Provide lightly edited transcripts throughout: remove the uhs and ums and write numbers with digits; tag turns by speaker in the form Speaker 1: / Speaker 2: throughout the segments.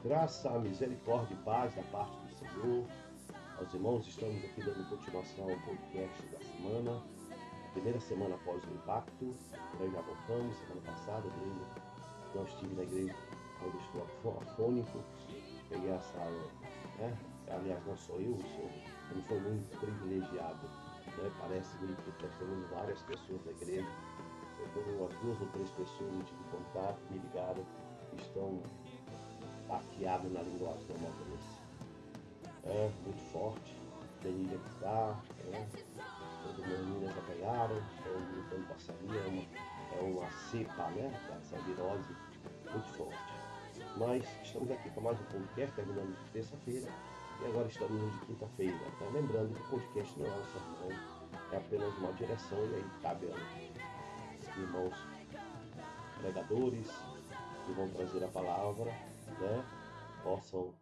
Speaker 1: Graça, misericórdia e paz da parte do Senhor. Aos irmãos, estamos aqui dando continuação ao podcast da semana, a primeira semana após o impacto. Nós já voltamos, semana passada, não estive na igreja quando estou afônico, peguei essa, né? Aliás, não sou eu, não foi muito privilegiado, né? Parece-me que nós temos várias pessoas da igreja, eu umas duas ou três pessoas eu tive contato, me ligaram, que estão baqueados na linguagem da maldoso. É muito forte, Denilha que está, né? Todas as meninas já pegaram, estão lutando para sair, é uma cepa, né? Essa virose muito forte. Mas estamos aqui para mais um podcast, terminando de terça-feira, e agora estamos de quinta-feira. Então, lembrando que o podcast não é um sermão, é apenas uma direção, e aí cabe aos irmãos pregadores que vão trazer a palavra, né? Possam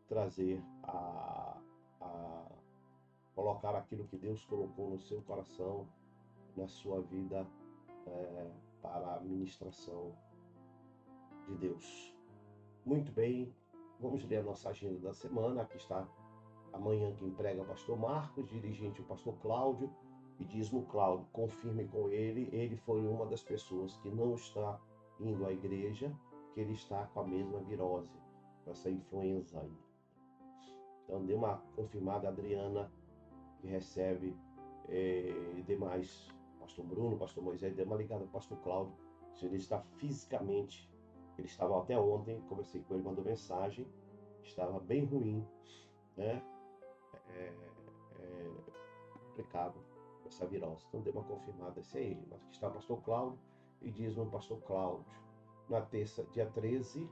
Speaker 1: trazer a colocar aquilo que Deus colocou no seu coração, na sua vida, para a ministração de Deus. Muito bem, vamos ler a nossa agenda da semana. Aqui está amanhã quem prega é o pastor Marcos, dirigente o pastor Cláudio, e dízimo Cláudio, confirme com ele, ele foi uma das pessoas que não está indo à igreja, que ele está com a mesma virose, com essa influenza aí. Então dê uma confirmada, Adriana, que recebe demais, pastor Bruno, pastor Moisés, dê uma ligada ao pastor Cláudio, se ele está fisicamente, ele estava até ontem, conversei com ele, mandou mensagem, estava bem ruim, né? Complicado essa virose. Então dê uma confirmada se é ele. Mas aqui está o pastor Cláudio e diz no pastor Cláudio. Na terça, dia 13,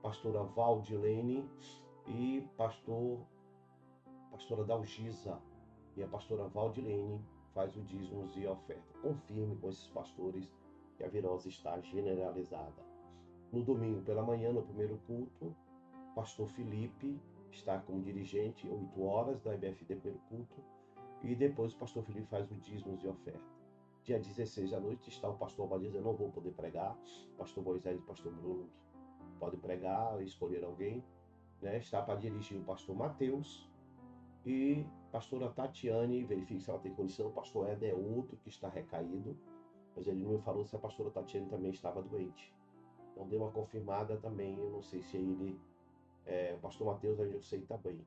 Speaker 1: pastora Valdilene e pastora Dalgisa. E a pastora Valdilene faz o dízimos e a oferta. Confirme com esses pastores que a virose está generalizada. No domingo pela manhã, no primeiro culto, pastor Felipe está como dirigente, 8 horas da EBFD primeiro culto. E depois o pastor Felipe faz o dízimos e oferta. Dia 16 à noite está o pastor Obadias, eu não vou poder pregar. Pastor Moisés e pastor Bruno podem pregar, escolher alguém. Né? Está para dirigir o pastor Mateus e pastora Tatiane, verifique se ela tem condição. O pastor Éder é outro que está recaído, mas ele não me falou se a pastora Tatiane também estava doente. Então deu uma confirmada também, eu não sei se ele, o pastor Mateus eu sei também.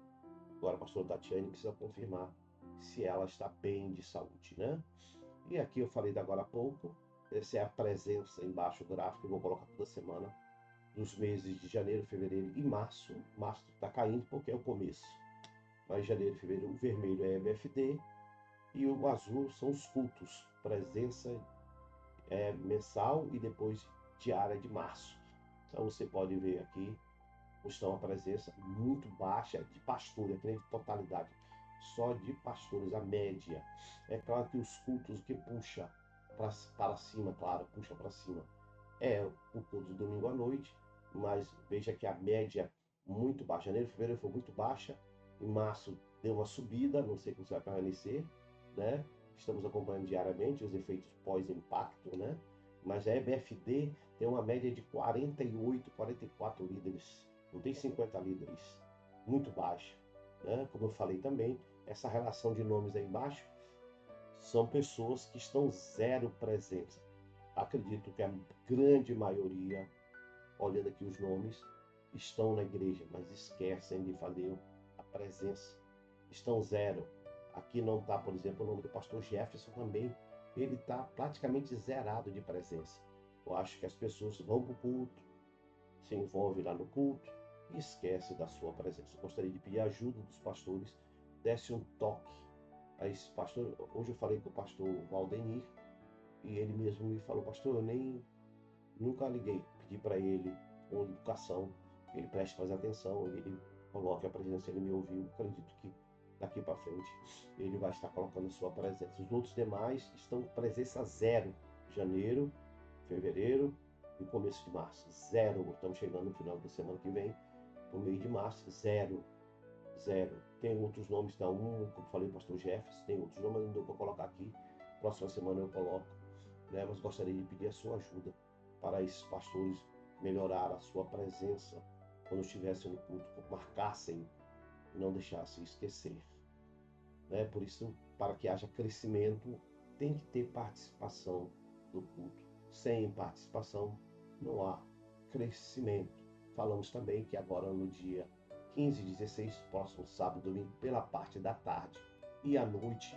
Speaker 1: Agora a pastora Tatiane precisa confirmar se ela está bem de saúde, né? E aqui eu falei da agora há pouco, essa é a presença embaixo gráfico, eu vou colocar toda semana, dos meses de janeiro, fevereiro e março. Março está caindo porque é o começo. Mas janeiro e fevereiro, o vermelho é EBFD e o azul são os cultos. Presença mensal e depois diária de março. Então você pode ver aqui, está uma presença muito baixa de pastores, aqui de totalidade, só de pastores, a média. É claro que os cultos que puxa para cima, claro, puxa para cima, é o culto de domingo à noite, mas veja que a média muito baixa. Janeiro e fevereiro foi muito baixa, em março deu uma subida, não sei como você vai permanecer, né? Estamos acompanhando diariamente os efeitos pós-impacto, né? Mas a EBFD tem uma média de 48, 44 líderes, não tem 50 líderes, muito baixa, né? Como eu falei também, essa relação de nomes aí embaixo são pessoas que estão zero presentes. Acredito que a grande maioria, olhando aqui os nomes, estão na igreja, mas esquecem de fazer a presença. Estão zero. Aqui não está, por exemplo, o nome do pastor Jefferson também. Ele está praticamente zerado de presença. Eu acho que as pessoas vão para o culto, se envolvem lá no culto e esquecem da sua presença. Eu gostaria de pedir a ajuda dos pastores, desse um toque a esse pastor. Hoje eu falei com o pastor Valdenir e ele mesmo me falou, pastor, eu nem nunca liguei, pedi para ele uma educação, que ele preste mais atenção, ele coloque a presença, ele me ouviu, acredito que daqui para frente ele vai estar colocando a sua presença. Os outros demais estão presença zero, janeiro, fevereiro e começo de março, zero, estamos chegando no final da semana que vem, no meio de março, zero, zero. Tem outros nomes, tá como falei, o pastor Jefferson, tem outros nomes, não deu para colocar aqui, próxima semana eu coloco, né? Mas gostaria de pedir a sua ajuda para esses pastores melhorar a sua presença quando estivessem no culto, marcassem e não deixassem esquecer. Né? Por isso, para que haja crescimento, tem que ter participação do culto. Sem participação, não há crescimento. Falamos também que agora no dia 15 e 16, próximo sábado e domingo, pela parte da tarde e à noite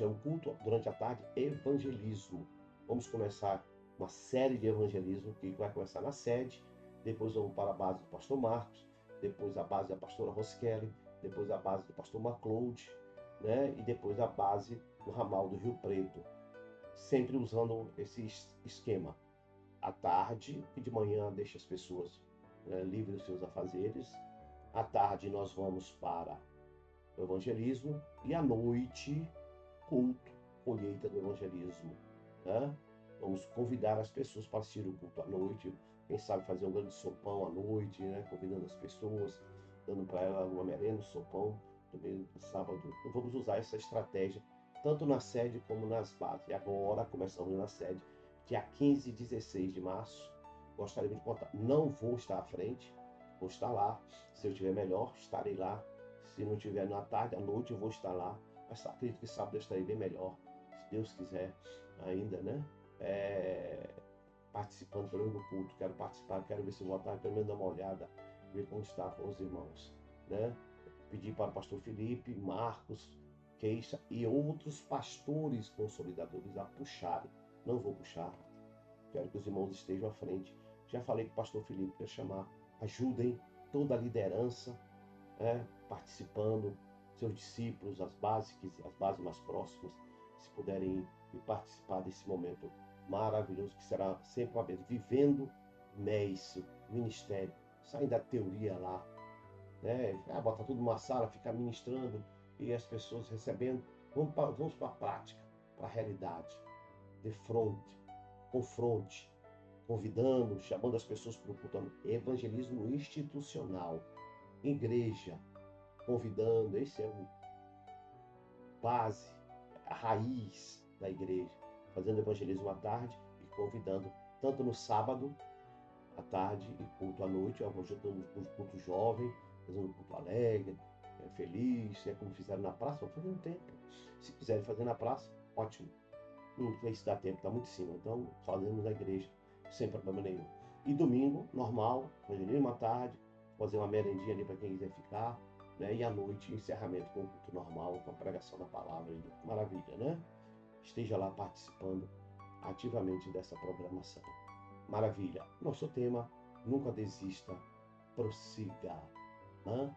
Speaker 1: é um culto, durante a tarde, evangelismo. Vamos começar uma série de evangelismo que vai começar na sede, depois vamos para a base do pastor Marcos, depois a base da pastora Roskelly, depois a base do pastor MacLeod, né? E depois a base do ramal do Rio Preto. Sempre usando esse esquema. À tarde e de manhã deixa as pessoas livres dos seus afazeres. À tarde nós vamos para o evangelismo e à noite, culto, colheita do evangelismo. Né? Vamos convidar as pessoas para assistir o culto à noite. Quem sabe fazer um grande sopão à noite, né? Convidando as pessoas, dando para ela uma merenda, um sopão, também no sábado. Então, vamos usar essa estratégia, tanto na sede como nas bases. E agora, começamos na sede, dia 15 e 16 de março. Gostaria de contar. Não vou estar à frente, vou estar lá. Se eu tiver melhor, estarei lá. Se não tiver na tarde, à noite eu vou estar lá. Mas acredito que sábado eu estarei bem melhor, se Deus quiser ainda, né? Participando pelo menos do culto. Quero participar, quero ver se vou estar, pelo menos dar uma olhada, ver como está com os irmãos, né? Pedir para o pastor Felipe, Marcos, Queixa e outros pastores consolidadores a puxarem. Não vou puxar. Quero que os irmãos estejam à frente. Já falei com o pastor Felipe para chamar. Ajudem toda a liderança, participando, seus discípulos, as bases mais próximas, se puderem ir participar desse momento maravilhoso, que será sempre uma vez, vivendo MEIS, ministério, saindo da teoria lá, né? Bota tudo numa sala, ficar ministrando e as pessoas recebendo. Vamos para a prática, para a realidade, de fronte, confronte, convidando, chamando as pessoas para o culto, evangelismo institucional, igreja, convidando, esse é o base, a raiz da igreja, fazendo evangelismo à tarde e convidando, tanto no sábado, à tarde e culto à noite, ajuntando o culto jovem, fazendo culto alegre, feliz, como fizeram na praça, vamos fazer um tempo. Se quiserem fazer na praça, ótimo. Não sei se dá tempo, está muito em cima, então fazemos na igreja, sem problema nenhum. E domingo, normal, evangelismo à tarde, fazer uma merendinha ali para quem quiser ficar, né? E à noite, encerramento com o culto normal, com a pregação da palavra. Maravilha, né? Esteja lá participando ativamente dessa programação. Maravilha. Nosso tema, nunca desista, prossiga. Né?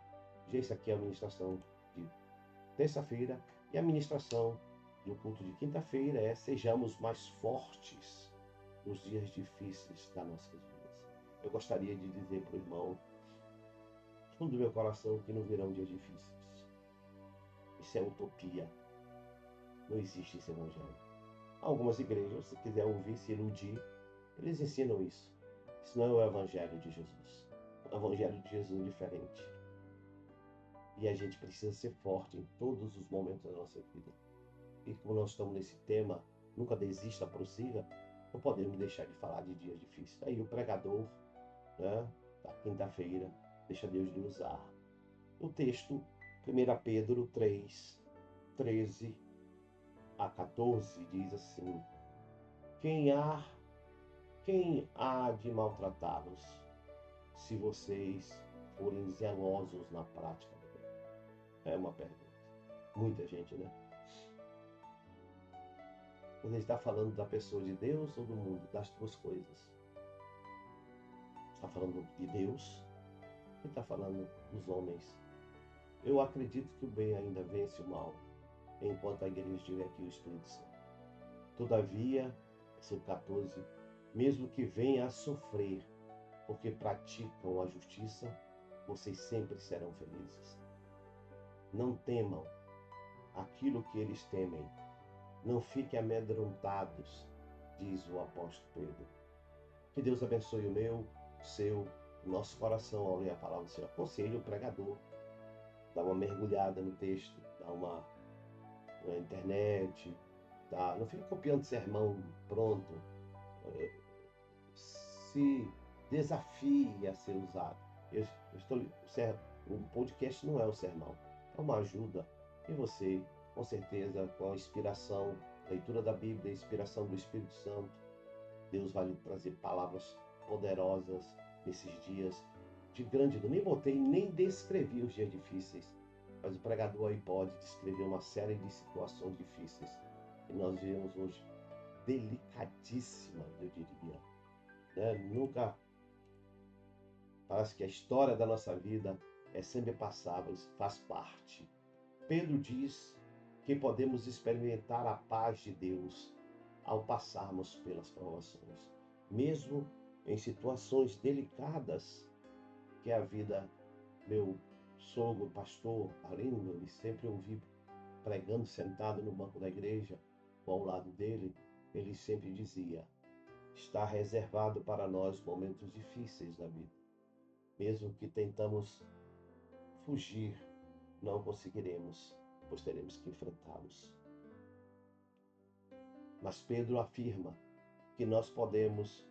Speaker 1: Já isso aqui é a ministração de terça-feira e a ministração do culto de quinta-feira é: sejamos mais fortes nos dias difíceis das nossas vidas. Eu gostaria de dizer para o irmão, fundo do meu coração, que não virão dias difíceis. Isso é utopia. Não existe esse evangelho. Algumas igrejas, se quiser ouvir, se iludir, eles ensinam isso. Isso não é o evangelho de Jesus. O evangelho de Jesus é diferente. E a gente precisa ser forte em todos os momentos da nossa vida. E como nós estamos nesse tema, nunca desista, prossiga, não podemos deixar de falar de dias difíceis. Aí o pregador, né, da quinta-feira, deixa Deus lhe usar. O texto, 1 Pedro 3, 13 a 14, diz assim: Quem há de maltratá-los, se vocês forem zelosos na prática? É uma pergunta. Muita gente, né? Você está falando da pessoa de Deus ou do mundo? Das duas coisas. Está falando de Deus e está falando dos homens. Eu acredito que o bem ainda vence o mal, enquanto a igreja estiver aqui, o Espírito Santo. Todavia, versículo 14, mesmo que venha a sofrer, porque praticam a justiça, vocês sempre serão felizes. Não temam aquilo que eles temem. Não fiquem amedrontados, diz o apóstolo Pedro. Que Deus abençoe o meu, o seu, o nosso coração ao ler a palavra do Senhor. Aconselho o pregador, dá uma mergulhada no texto, dá uma na internet, tá? Não fica copiando sermão pronto. Se desafie a ser usado. O podcast não é um sermão, é uma ajuda. E você, com certeza, com a inspiração, leitura da Bíblia, a inspiração do Espírito Santo, Deus vai lhe trazer palavras poderosas nesses dias de grande dor. Nem botei, nem descrevi os dias difíceis, mas o pregador aí pode descrever uma série de situações difíceis que nós vemos hoje, delicadíssimas, eu diria. Né? Nunca parece que a história da nossa vida é sempre passável, faz parte. Pedro diz que podemos experimentar a paz de Deus ao passarmos pelas provações, mesmo em situações delicadas que a vida. Meu sogro, pastor Arlindo, ele sempre ouvi pregando sentado no banco da igreja, ou ao lado dele, ele sempre dizia: está reservado para nós momentos difíceis da vida. Mesmo que tentamos fugir, não conseguiremos, pois teremos que enfrentá-los. Mas Pedro afirma que nós podemos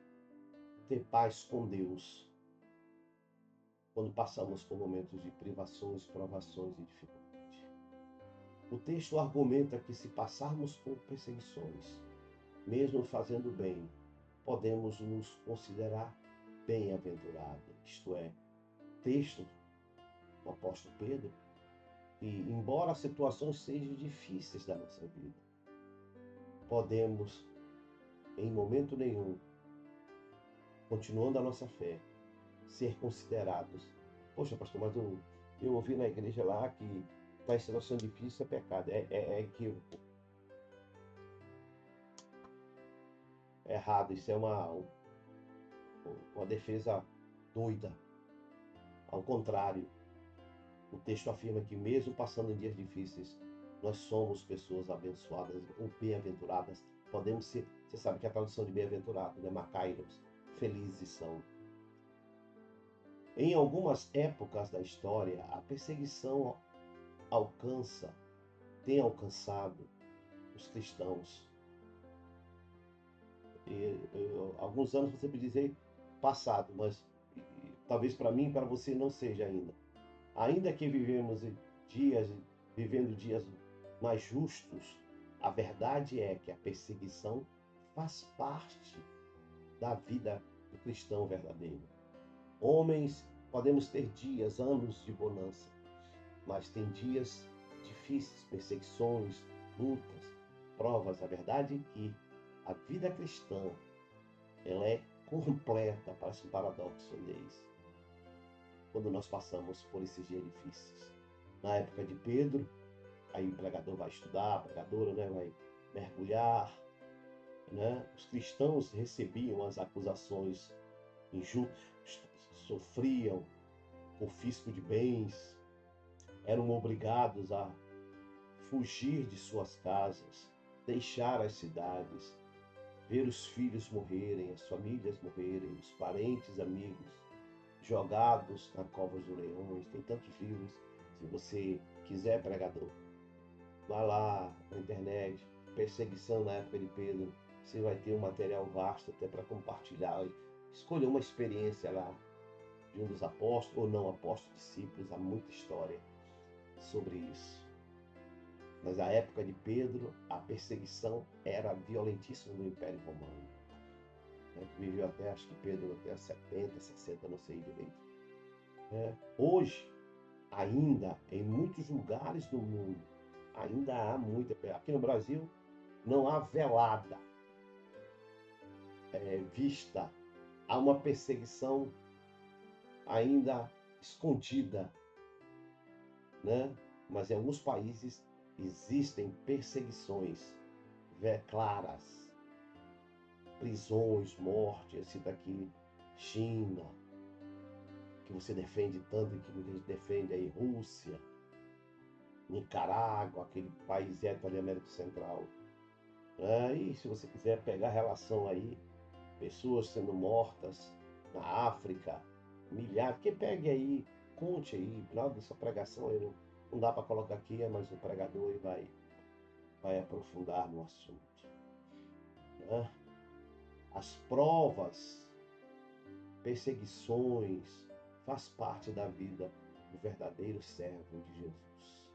Speaker 1: ter paz com Deus quando passamos por momentos de privações, provações e dificuldade. O texto argumenta que se passarmos por perseguições, mesmo fazendo bem, podemos nos considerar bem-aventurados. Isto é, texto do apóstolo Pedro, que embora as situações sejam difíceis da nossa vida, podemos, em momento nenhum, continuando a nossa fé, ser considerados. Poxa, pastor, mas eu ouvi na igreja lá que está em situação difícil é pecado. É equívoco. É errado. Isso é uma defesa doida. Ao contrário, o texto afirma que mesmo passando em dias difíceis, nós somos pessoas abençoadas ou bem-aventuradas. Podemos ser, você sabe que a tradução de bem-aventurado, né? Macairos, felizes são. Em algumas épocas da história, a perseguição tem alcançado os cristãos. Alguns anos você pode dizer passado, mas talvez para mim e para você não seja ainda. Ainda que vivendo dias mais justos, a verdade é que a perseguição faz parte da vida do cristão verdadeiro. Homens, podemos ter dias, anos de bonança, mas tem dias difíceis, perseguições, lutas, provas. A verdade é que a vida cristã, ela é completa, parece um paradoxo, aliás, quando nós passamos por esses dias difíceis. Na época de Pedro, aí o pregador vai estudar, a pregadora, né, vai mergulhar, né? Os cristãos recebiam as acusações injustas, sofriam confisco de bens, eram obrigados a fugir de suas casas, deixar as cidades, ver os filhos morrerem, as famílias morrerem, os parentes, amigos, jogados na cova dos leões. Tem tantos livros. Se você quiser, pregador, vá lá na internet, perseguição na época de Pedro. Você vai ter um material vasto até para compartilhar. Escolha uma experiência lá de um dos apóstolos, ou não apóstolos, discípulos. Há muita história sobre isso. Mas na época de Pedro, a perseguição era violentíssima no Império Romano. Viveu até, acho que Pedro até 70, 60, não sei direito. Hoje, ainda, em muitos lugares do mundo, ainda há muita. Aqui no Brasil, não há velada vista. Há uma perseguição ainda escondida, né? Mas em alguns países existem perseguições claras, prisões, morte. Esse daqui, China, que você defende tanto e que muita gente defende aí, Rússia, Nicarágua, aquele país ali da América Central. E se você quiser pegar a relação aí, pessoas sendo mortas na África, milhares, que pegue aí, conte aí, final dessa pregação aí, não dá para colocar aqui, mas o pregador aí vai aprofundar no assunto. As provas, perseguições, faz parte da vida do verdadeiro servo de Jesus.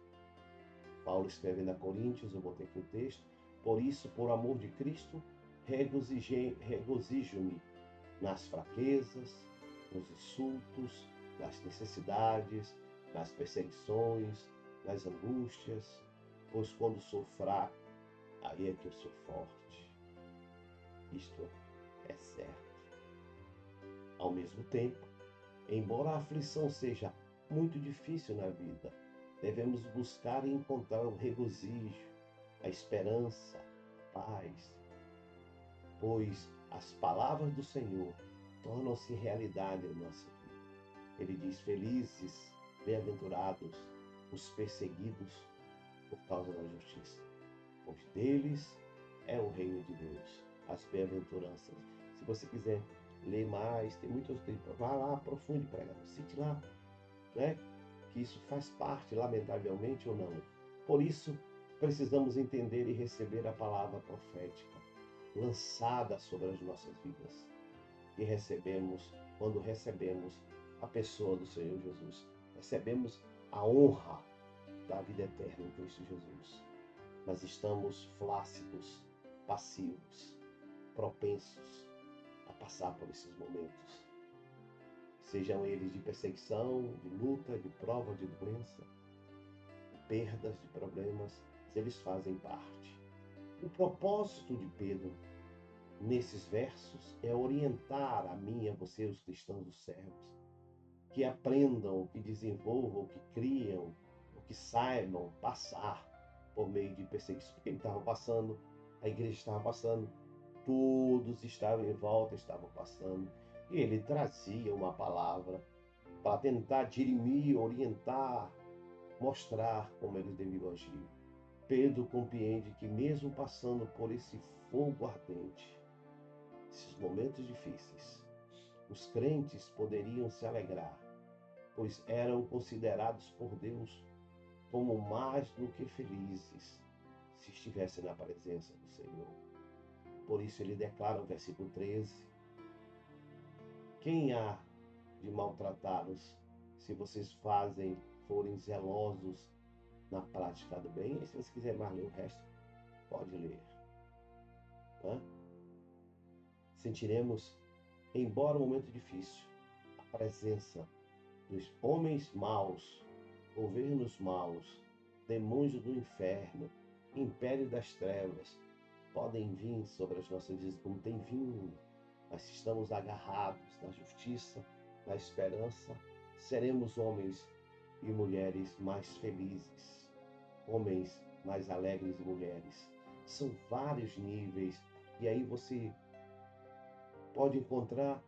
Speaker 1: Paulo escrevendo a Coríntios, eu botei aqui o texto, por isso, por amor de Cristo, regozijo-me nas fraquezas, nos insultos, nas necessidades, nas perseguições, nas angústias, pois quando sou fraco, aí é que eu sou forte. Isto é certo. Ao mesmo tempo, embora a aflição seja muito difícil na vida, devemos buscar e encontrar o regozijo, a esperança, a paz, pois as palavras do Senhor tornam-se realidade na nossa vida. Ele diz: felizes, bem-aventurados os perseguidos por causa da justiça, pois deles é o reino de Deus. As bem-aventuranças. Se você quiser ler mais, tem muitos livros, vá lá, aprofunde, pregador, cite lá, né? Que isso faz parte, lamentavelmente ou não. Por isso, precisamos entender e receber a palavra profética lançada sobre as nossas vidas. E recebemos, quando recebemos a pessoa do Senhor Jesus, recebemos a honra da vida eterna em Cristo Jesus. Mas estamos flácidos, passivos, propensos a passar por esses momentos. Sejam eles de perseguição, de luta, de prova, de doença, de perdas, de problemas, eles fazem parte. O propósito de Pedro nesses versos é orientar a mim e a você, os cristãos, os servos, que aprendam, que desenvolvam, que criam, que saibam passar por meio de perseguição. Porque ele estava passando, a igreja estava passando, todos estavam em volta, estavam passando, e ele trazia uma palavra para tentar dirimir, orientar, mostrar como eles deviam agir. Pedro compreende que mesmo passando por esse fogo ardente, esses momentos difíceis, os crentes poderiam se alegrar, pois eram considerados por Deus como mais do que felizes se estivessem na presença do Senhor. Por isso ele declara no versículo 13: quem há de maltratá-los se vocês forem zelosos na prática do bem? E se você quiser mais ler o resto, pode ler. Né? Sentiremos, embora um momento difícil, a presença dos homens maus, governos maus, demônios do inferno, império das trevas, podem vir sobre as nossas vidas, como tem vindo, mas se estamos agarrados na justiça, na esperança, seremos homens e mulheres mais felizes, homens mais alegres e mulheres. São vários níveis, e aí você pode encontrar,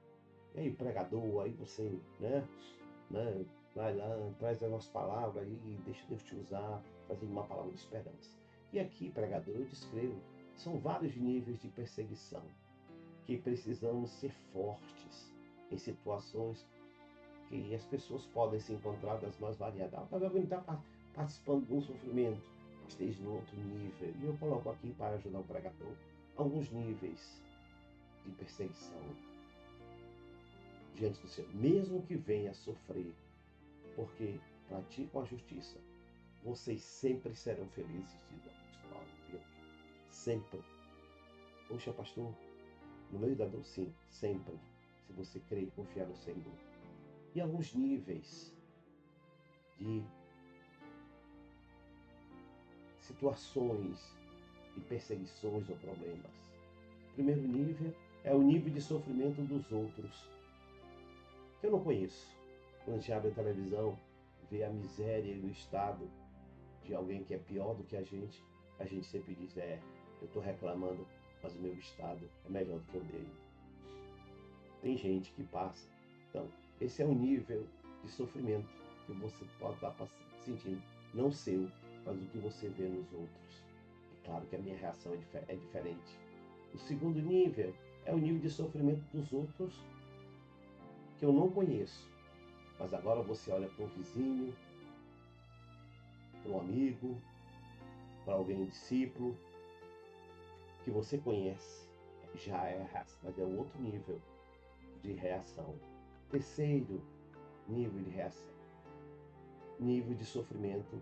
Speaker 1: e aí pregador, aí você, né, vai lá, traz as nossas palavras aí, deixa Deus te usar, trazendo uma palavra de esperança. E aqui, pregador, eu descrevo, são vários níveis de perseguição, que precisamos ser fortes em situações que as pessoas podem se encontrar das mais variadas. Talvez alguém está participando de um sofrimento, esteja no outro nível. E eu coloco aqui para ajudar o pregador alguns níveis de perseguição diante do Senhor, mesmo que venha a sofrer, porque praticam a justiça, vocês sempre serão felizes, diz o apóstolo Pedro. Sempre. Poxa, pastor, no meio da dor, sim, sempre. Se você crer e confiar no Senhor. E alguns níveis de situações e perseguições ou problemas. O primeiro nível é o nível de sofrimento dos outros, que eu não conheço. Quando a gente abre a televisão, vê a miséria e o estado de alguém que é pior do que a gente sempre diz: eu estou reclamando, mas o meu estado é melhor do que o dele. Tem gente que passa. Então, esse é o nível de sofrimento que você pode estar sentindo. Não seu, mas o que você vê nos outros. E claro que a minha reação é diferente. O segundo nível é o nível de sofrimento dos outros que eu não conheço. Mas agora você olha para um vizinho, para um amigo, para alguém discípulo, que você conhece. Já é, mas é outro nível de reação. Terceiro nível de reação, nível de sofrimento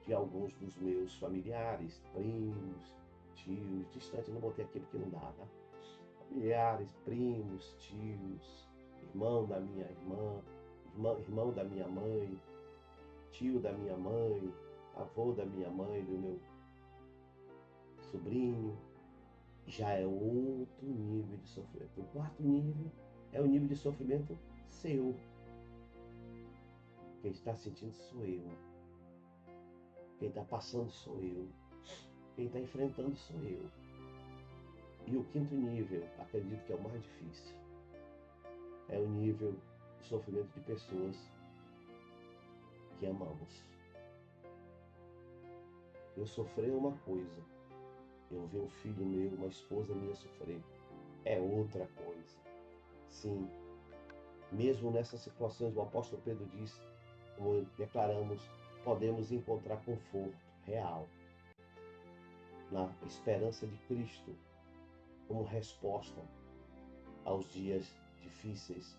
Speaker 1: de alguns dos meus familiares, primos, tios, distantes, eu não botei aqui porque não dá, né? Familiares, primos, tios, irmão da minha irmão da minha mãe, tio da minha mãe, avô da minha mãe, do meu sobrinho, já é outro nível de sofrimento. O quarto nível é o nível de sofrimento seu. Quem está sentindo sou eu. Quem está passando sou eu. Quem está enfrentando sou eu. E o quinto nível, acredito que é o mais difícil, é o nível de sofrimento de pessoas que amamos. Eu sofrer uma coisa, eu ver um filho meu, uma esposa minha sofrer, é outra coisa. Sim, mesmo nessas situações, o apóstolo Pedro diz, como declaramos, podemos encontrar conforto real na esperança de Cristo como resposta aos dias difíceis,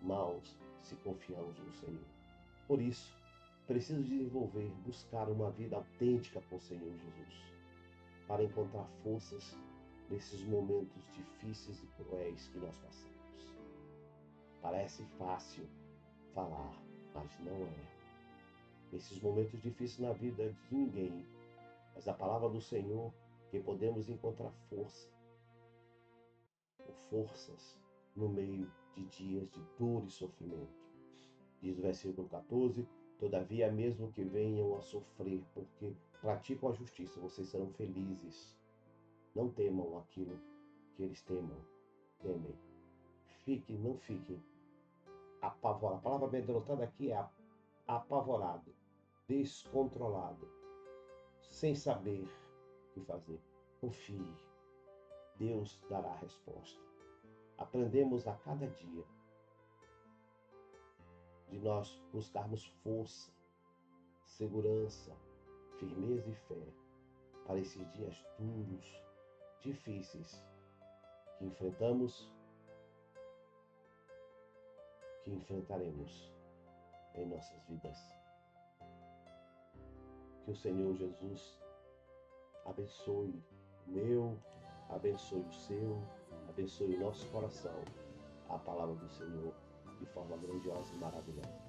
Speaker 1: maus, se confiamos no Senhor. Por isso, preciso desenvolver, buscar uma vida autêntica com o Senhor Jesus, para encontrar forças nesses momentos difíceis e cruéis que nós passamos. Parece fácil falar, mas não é. Nesses momentos difíceis na vida de ninguém, mas a palavra do Senhor, que podemos encontrar força, ou forças no meio de dias de dor e sofrimento. Diz o versículo 14: todavia, mesmo que venham a sofrer, porque praticam a justiça, vocês serão felizes. Não temam aquilo que eles temem. Não fiquem apavorados. A palavra amedrontado aqui é apavorado, descontrolado, sem saber o que fazer. Confie, Deus dará a resposta. Aprendemos a cada dia de nós buscarmos força, segurança, firmeza e fé para esses dias duros, difíceis que enfrentaremos em nossas vidas. Que o Senhor Jesus abençoe o meu, abençoe o seu, abençoe o nosso coração, a palavra do Senhor de forma grandiosa e maravilhosa.